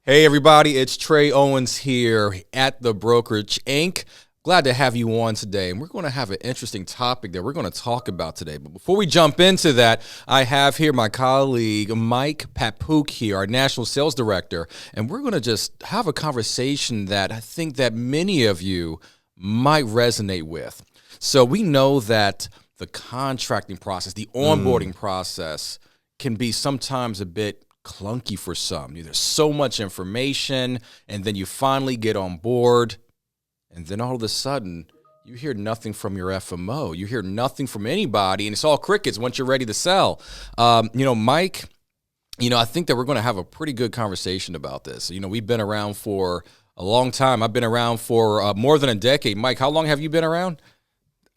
Hey everybody, it's Trey Owens here at the Brokerage Inc. Glad to have you on today, and we're going to have an interesting topic that we're going to talk about today. But before we jump into that, I have here my colleague Mike Papuc here, our National Sales Director, and we're going to just have a conversation that I think that many of you might resonate with. So we know that the contracting process, the onboarding process can be sometimes a bit clunky for some. There's so much information, and then you finally get on board, and then all of a sudden, you hear nothing from your FMO. You hear nothing from anybody, and it's all crickets once you're ready to sell. Mike, I think that we're going to have a pretty good conversation about this. We've been around for a long time. I've been around for more than a decade. Mike, how long have you been around?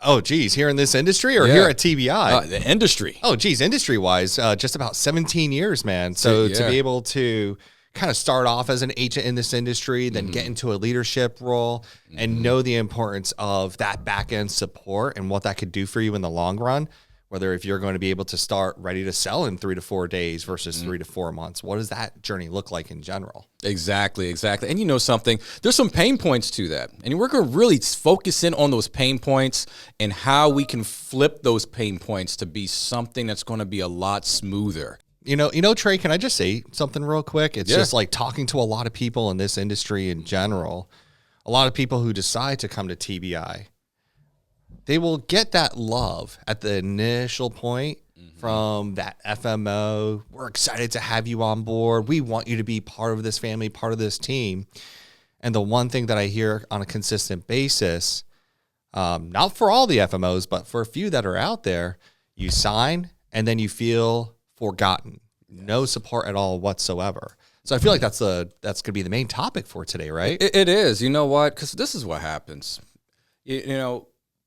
Oh, geez, here in this industry or here at TBI? The industry. Oh, geez, industry-wise, just about 17 years, man. So to be able to kind of start off as an agent in this industry, then get into a leadership role and know the importance of that back-end support and what that could do for you in the long run, whether if you're going to be able to start ready to sell in 3 to 4 days versus 3 to 4 months. What does that journey look like in general? Exactly. And you know something, there's some pain points to that. And we're going to really focus in on those pain points and how we can flip those pain points to be something that's going to be a lot smoother. Trey, can I just say something real quick? It's just like talking to a lot of people in this industry in general, a lot of people who decide to come to TBI, they will get that love at the initial point from that FMO. We're excited to have you on board. We want you to be part of this family, part of this team. And the one thing that I hear on a consistent basis, not for all the FMOs, but for a few that are out there, you sign and then you feel forgotten. No support at all whatsoever. So I feel like that's going to be the main topic for today, right? It is. You know what? Because this is what happens.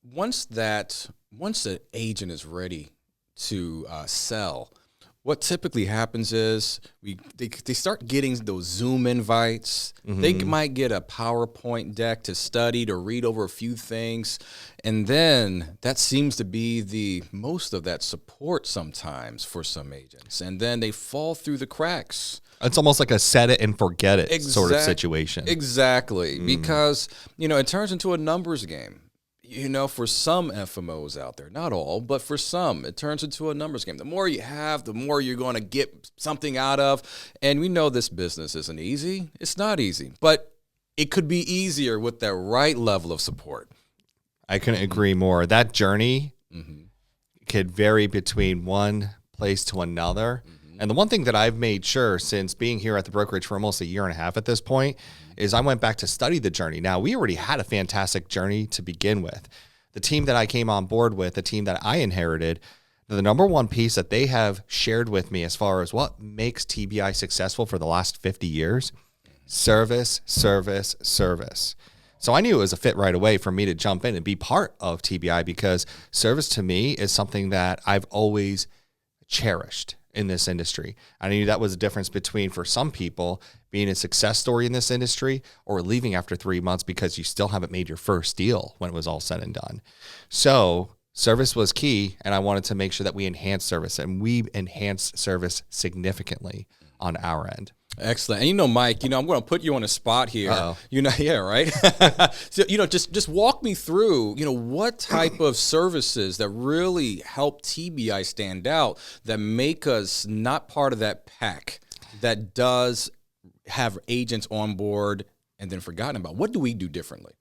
Once the agent is ready to sell, what typically happens is they start getting those Zoom invites. They might get a PowerPoint deck to study, to read over a few things, and then that seems to be the most of that support sometimes for some agents, and then they fall through the cracks. It's almost like a set it and forget it sort of situation. Exactly, because it turns into a numbers game. For some FMOs out there, not all, but for some, it turns into a numbers game. The more you have, the more you're going to get something out of. And we know this business isn't easy. It's not easy, but it could be easier with that right level of support. I couldn't agree more. That journey could vary between one place to another. And the one thing that I've made sure since being here at the brokerage for almost 1.5 years at this point is I went back to study the journey. Now, we already had a fantastic journey to begin with. The team that I came on board with, the team that I inherited, the number one piece that they have shared with me as far as what makes TBI successful for the last 50 years, service, service, service. So I knew it was a fit right away for me to jump in and be part of TBI because service to me is something that I've always cherished in this industry. I knew that was a difference between, for some people, being a success story in this industry or leaving after 3 months because you still haven't made your first deal when it was all said and done. So service was key, and I wanted to make sure that we enhanced service, and we enhanced service significantly on our end. Excellent. And Mike, I'm going to put you on a spot here. Uh-oh. Yeah, right? So, just walk me through, what type of services that really help TBI stand out that make us not part of that pack that does have agents on board and then forgotten about. What do we do differently?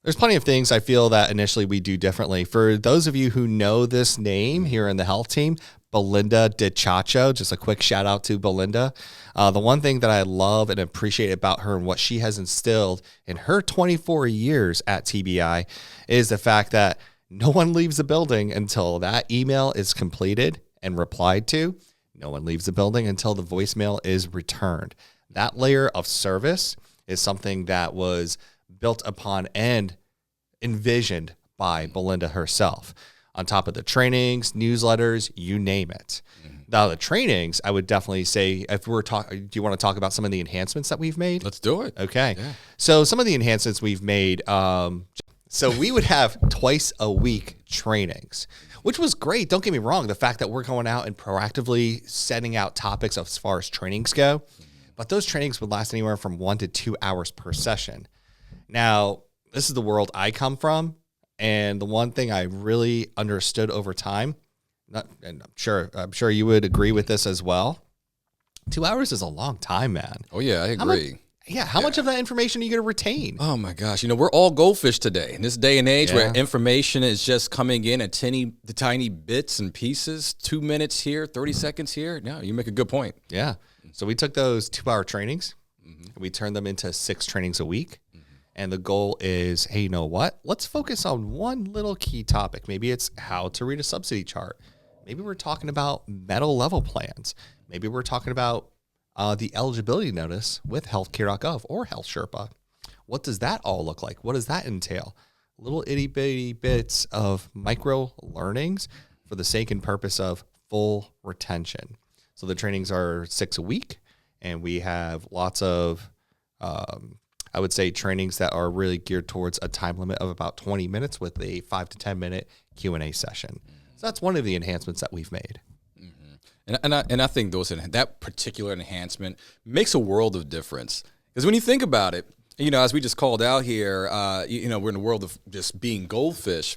There's plenty of things I feel that initially we do differently. For those of you who know this name here in the health team, Belinda DiCiaccio, just a quick shout out to Belinda. The one thing that I love and appreciate about her and what she has instilled in her 24 years at TBI is the fact that no one leaves the building until that email is completed and replied to. No one leaves the building until the voicemail is returned. That layer of service is something that was built upon and envisioned by Belinda herself. On top of the trainings, newsletters, you name it. Now, the trainings, I would definitely say, if we're talking, do you want to talk about some of the enhancements that we've made? Let's do it. Okay. Yeah. So some of the enhancements we've made, so we would have twice a week trainings, which was great. Don't get me wrong. The fact that we're going out and proactively setting out topics as far as trainings go. but those trainings would last anywhere from 1 to 2 hours per session. Now, this is the world I come from, and the one thing I really understood over time, and I'm sure you would agree with this as well, 2 hours is a long time, man. Oh, yeah, I agree. How much of that information are you going to retain? Oh, my gosh. We're all goldfish today. In this day and age where information is just coming in at tiny bits and pieces, 2 minutes here, 30 seconds here. No, you make a good point. Yeah. So we took those 2-hour trainings, and we turned them into 6 trainings a week. And the goal is, hey, you know what? Let's focus on one little key topic. Maybe it's how to read a subsidy chart. Maybe we're talking about metal level plans. Maybe we're talking about the eligibility notice with healthcare.gov or Health Sherpa. What does that all look like? What does that entail? Little itty bitty bits of micro learnings for the sake and purpose of full retention. So the trainings are 6 a week, and we have lots of, I would say, trainings that are really geared towards a time limit of about 20 minutes with a 5 to 10 minute Q&A session. So that's one of the enhancements that we've made. And I think that particular enhancement makes a world of difference. Because when you think about it, as we just called out here, we're in the world of just being goldfish.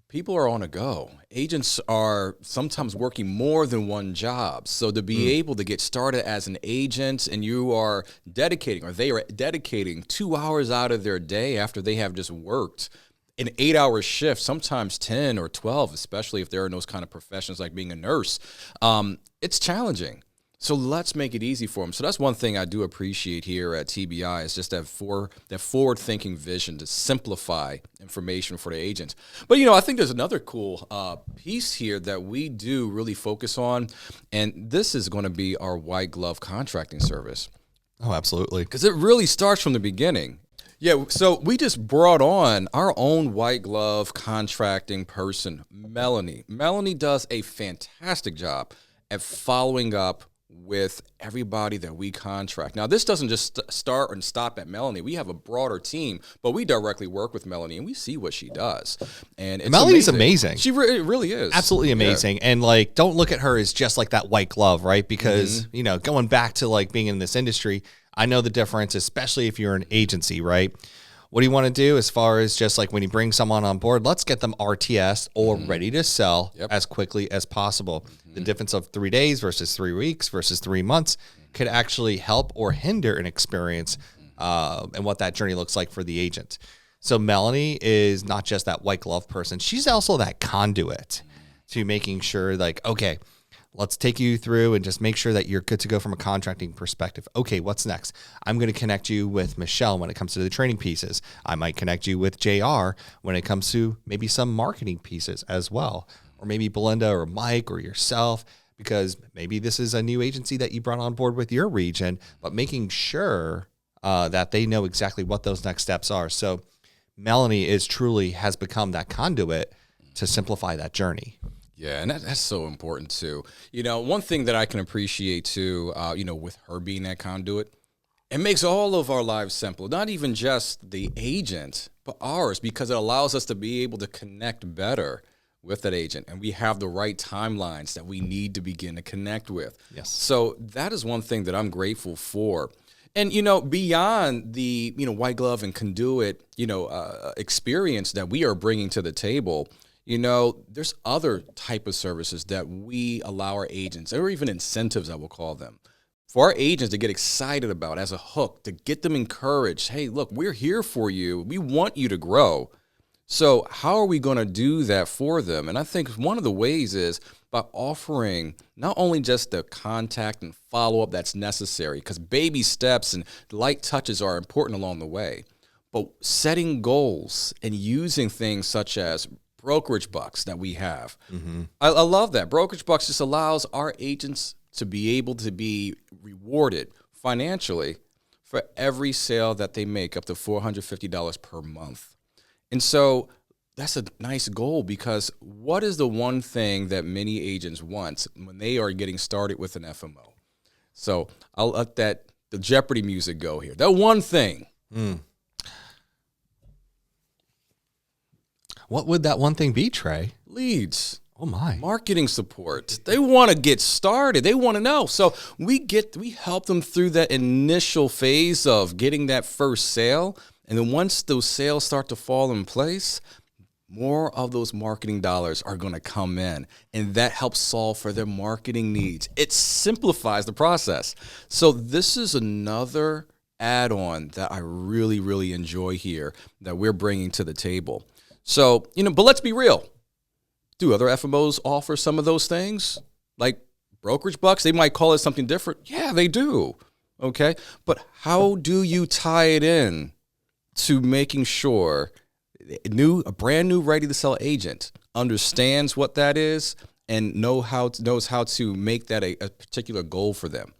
People are on a go. Agents are sometimes working more than one job. So to be able to get started as an agent, and you are dedicating, or they are dedicating 2 hours out of their day after they have just worked an 8-hour shift, sometimes 10 or 12, especially if they're in those kind of professions like being a nurse, it's challenging. So let's make it easy for them. So that's one thing I do appreciate here at TBI is just that forward-thinking vision to simplify information for the agents. But, I think there's another cool piece here that we do really focus on, and this is going to be our white glove contracting service. Oh, absolutely. Because it really starts from the beginning. Yeah, so we just brought on our own white glove contracting person, Melanie. Melanie does a fantastic job at following up with everybody that we contract. Now, this doesn't just start and stop at Melanie. We have a broader team, but we directly work with Melanie, and we see what she does. And it's Melanie's amazing. She really is. Absolutely amazing. Yeah. And, don't look at her as just like that white glove, right? Because, going back to, being in this industry, I know the difference, especially if you're an agency, right? What do you want to do as far as just when you bring someone on board, let's get them RTS or ready to sell as quickly as possible. The difference of 3 days versus 3 weeks versus 3 months could actually help or hinder an experience and what that journey looks like for the agent. So Melanie is not just that white glove person. She's also that conduit to making sure okay, let's take you through and just make sure that you're good to go from a contracting perspective. Okay, what's next? I'm going to connect you with Michelle when it comes to the training pieces. I might connect you with JR when it comes to maybe some marketing pieces as well. Or maybe Belinda or Mike or yourself, because maybe this is a new agency that you brought on board with your region, but making sure that they know exactly what those next steps are. So Melanie has become that conduit to simplify that journey. Yeah, and that's so important too. One thing that I can appreciate too, with her being that conduit, it makes all of our lives simple. Not even just the agent, but ours, because it allows us to be able to connect better with that agent, and we have the right timelines that we need to begin to connect with. Yes. So that is one thing that I'm grateful for. And, beyond the, white glove and conduit, experience that we are bringing to the table, there's other type of services that we allow our agents, or even incentives, I will call them, for our agents to get excited about as a hook, to get them encouraged. Hey, look, we're here for you. We want you to grow. So how are we going to do that for them? And I think one of the ways is by offering not only just the contact and follow-up that's necessary, because baby steps and light touches are important along the way, but setting goals and using things such as Brokerage Bucks that we have. Mm-hmm. I love that. Brokerage Bucks just allows our agents to be able to be rewarded financially for every sale that they make, up to $450 per month. And so that's a nice goal, because what is the one thing that many agents want when they are getting started with an FMO? So I'll let the Jeopardy music go here. That one thing. What would that one thing be, Trey? Leads. Oh my. Marketing support. They want to get started. They want to know. So we help them through that initial phase of getting that first sale. And then once those sales start to fall in place, more of those marketing dollars are going to come in, and that helps solve for their marketing needs. It simplifies the process. So this is another add-on that I really, really enjoy here that we're bringing to the table. So, but let's be real. Do other FMOs offer some of those things? Like Brokerage Bucks, they might call it something different. Yeah, they do. Okay. But how do you tie it in to making sure a brand new ready to sell agent understands what that is and knows how to make that a particular goal for them?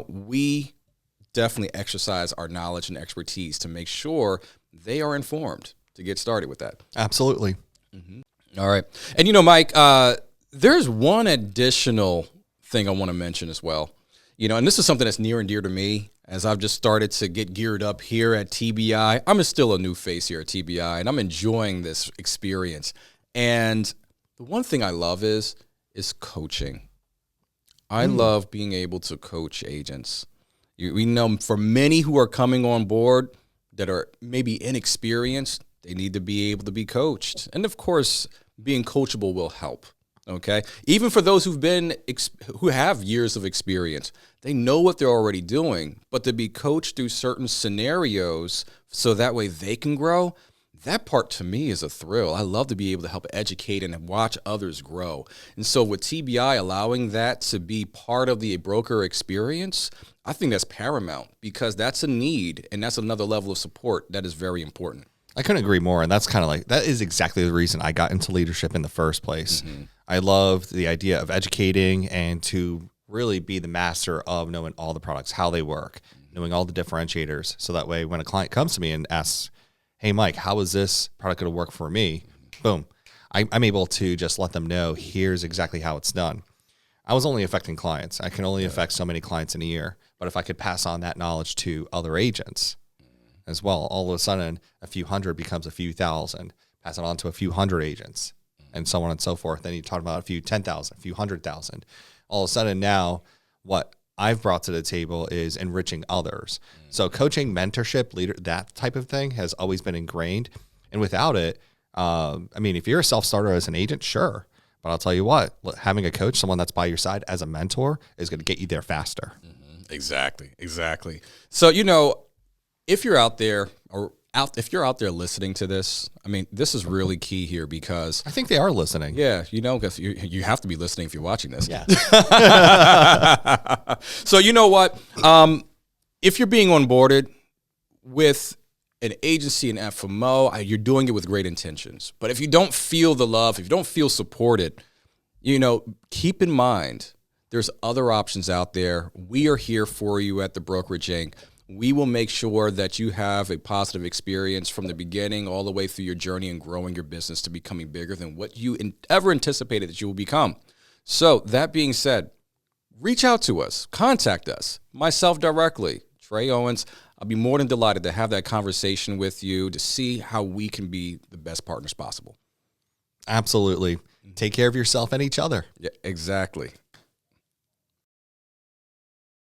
We definitely exercise our knowledge and expertise to make sure they are informed to get started with that. Absolutely. Mm-hmm. All right. And Mike, there's one additional thing I want to mention as well. And this is something that's near and dear to me as I've just started to get geared up here at TBI. I'm still a new face here at TBI, and I'm enjoying this experience. And the one thing I love is coaching. I love being able to coach agents. We know for many who are coming on board that are maybe inexperienced, they need to be able to be coached. And of course, being coachable will help. Okay. Even for those who have years of experience, they know what they're already doing, but to be coached through certain scenarios so that way they can grow, that part to me is a thrill. I love to be able to help educate and watch others grow. And so with TBI allowing that to be part of the broker experience, I think that's paramount because that's a need and that's another level of support that is very important. I couldn't agree more. And that's kind of that is exactly the reason I got into leadership in the first place. Mm-hmm. I love the idea of educating and to really be the master of knowing all the products, how they work, knowing all the differentiators. So that way, when a client comes to me and asks, hey, Mike, how is this product going to work for me? Boom. I'm able to just let them know, here's exactly how it's done. I was only affecting clients. I can only affect so many clients in a year. But if I could pass on that knowledge to other agents as well, all of a sudden, a few hundred becomes a few thousand, pass it on to a few hundred agents, and so on and so forth. Then you talk about a few 10,000, a few 100,000. All of a sudden now, what I've brought to the table is enriching others. So coaching, mentorship, leader, that type of thing has always been ingrained. And without it, if you're a self-starter as an agent, sure. But I'll tell you what, having a coach, someone that's by your side as a mentor is going to get you there faster. Mm-hmm. Exactly. So, if you're out there if you're out there listening to this, this is really key here because I think they are listening. Yeah, because you have to be listening if you're watching this. Yeah. So you know what? If you're being onboarded with an agency, an FMO, you're doing it with great intentions. But if you don't feel the love, if you don't feel supported, keep in mind there's other options out there. We are here for you at the Brokerage Inc. We will make sure that you have a positive experience from the beginning all the way through your journey and growing your business to becoming bigger than what you ever anticipated that you will become. So that being said, reach out to us, contact us, myself directly, Trey Owens. I'll be more than delighted to have that conversation with you to see how we can be the best partners possible. Absolutely. Take care of yourself and each other. Yeah, exactly.